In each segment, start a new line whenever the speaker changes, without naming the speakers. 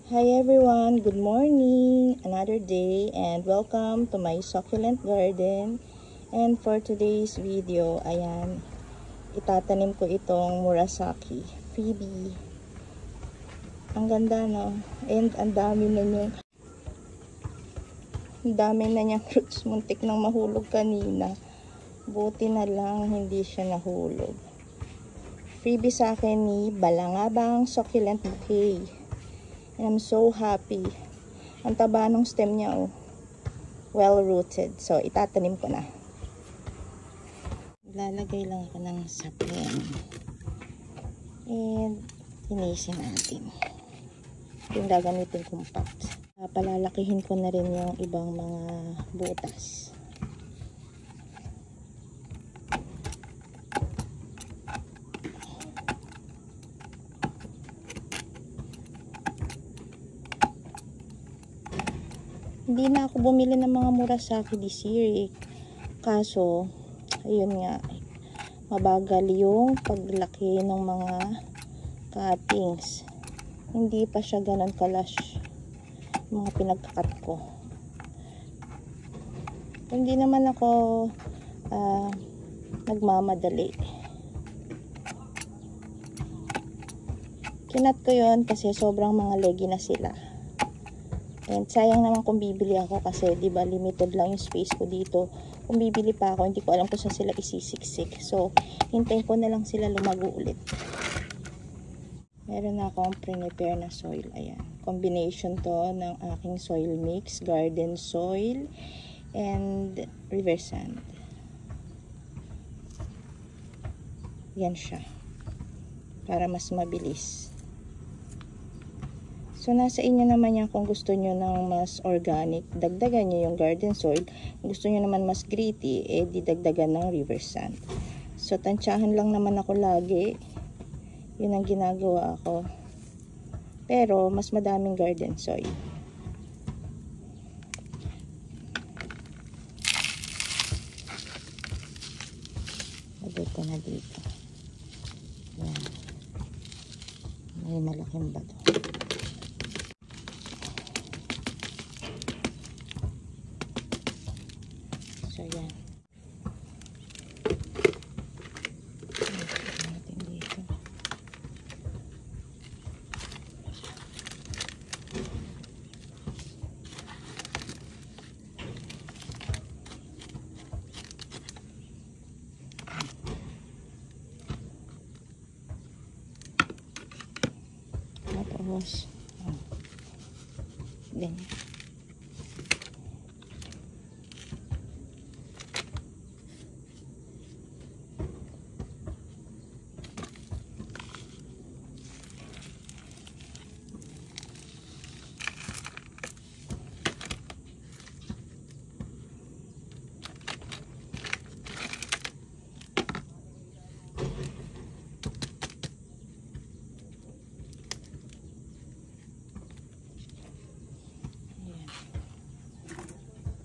Hi everyone, good morning, another day, and welcome to my succulent garden. And for today's video, ayan, itatanim ko itong Murasaki Phoebe. Ang ganda, no? And ang dami na niyang roots, muntik nang mahulog kanina. Buti na lang hindi siya nahulog. Freebie sa akin ni Balangabang Succulent Bouquet. And I'm so happy. Ang taba ng stem niya, oh. Well rooted. So, itatanim ko na. Lalagay lang ako ng sapling. And, tinisin natin. Yung gagamitin kong pot. Palalakihin ko na rin yung ibang mga butas. Hindi na ako bumili ng mga Murasaki this year, eh. Kaso, ayun nga, mabagal yung paglaki ng mga cuttings. Hindi pa siya ganun kalash mga pinagkakat ko. Hindi naman ako nagmamadali. Kinat ko yun kasi sobrang mga leggy na sila. And sayang naman kung bibili ako kasi 'di ba limited lang yung space ko dito. Kung bibili pa ako, hindi ko alam kung saan sila isisiksik. So, hintayin ko na lang sila lumago ulit. Meron na akong prepare na soil. Ayan. Combination to ng aking soil mix, garden soil, and river sand. Yan siya. Para mas mabilis. So, nasa inyo naman yan kung gusto nyo ng mas organic, dagdagan nyo yung garden soil. Kung gusto nyo naman mas gritty, eh, didagdagan ng river sand. So, tansyahan lang naman ako lagi. Yun ang ginagawa ako. Pero, mas madaming garden soil. Lagay ko na dito. Yan. May malaking bato. So, yan. Natin dito. Tapos, ganyan.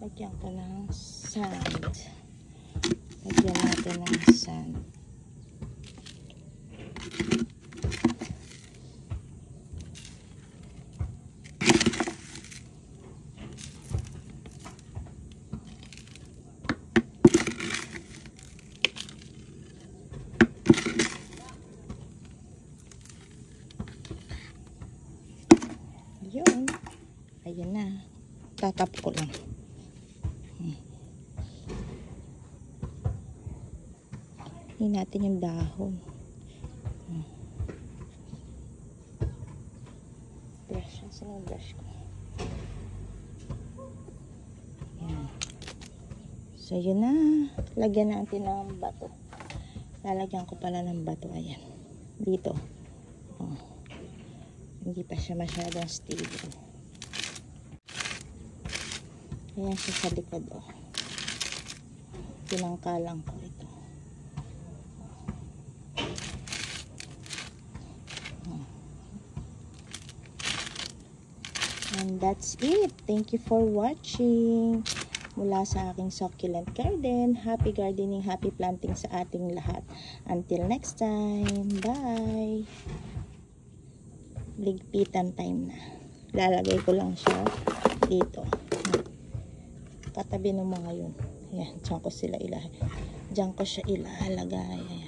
Lagyan ko ng sand. Lagyan natin ng sand. Yun. Ayan na. Tatap ko lang. Hingin natin yung dahon. Brush. Saan yung brush ko? Yan. So, yun na. Lagyan natin ng bato. Lalagyan ko pala ng bato. Ayan. Dito. Oh. Hindi pa siya masyadong stable. Ayan siya sa likod. Oh. Pinangkalang ko ito. And that's it. Thank you for watching. Mula sa aking succulent garden. Happy gardening, happy planting sa ating lahat. Until next time. Bye! Ligpitan time na. Lalagay ko lang siya dito. Katabi ng mga yun. Ayan, dyan ko siya ilalagay. Ayan.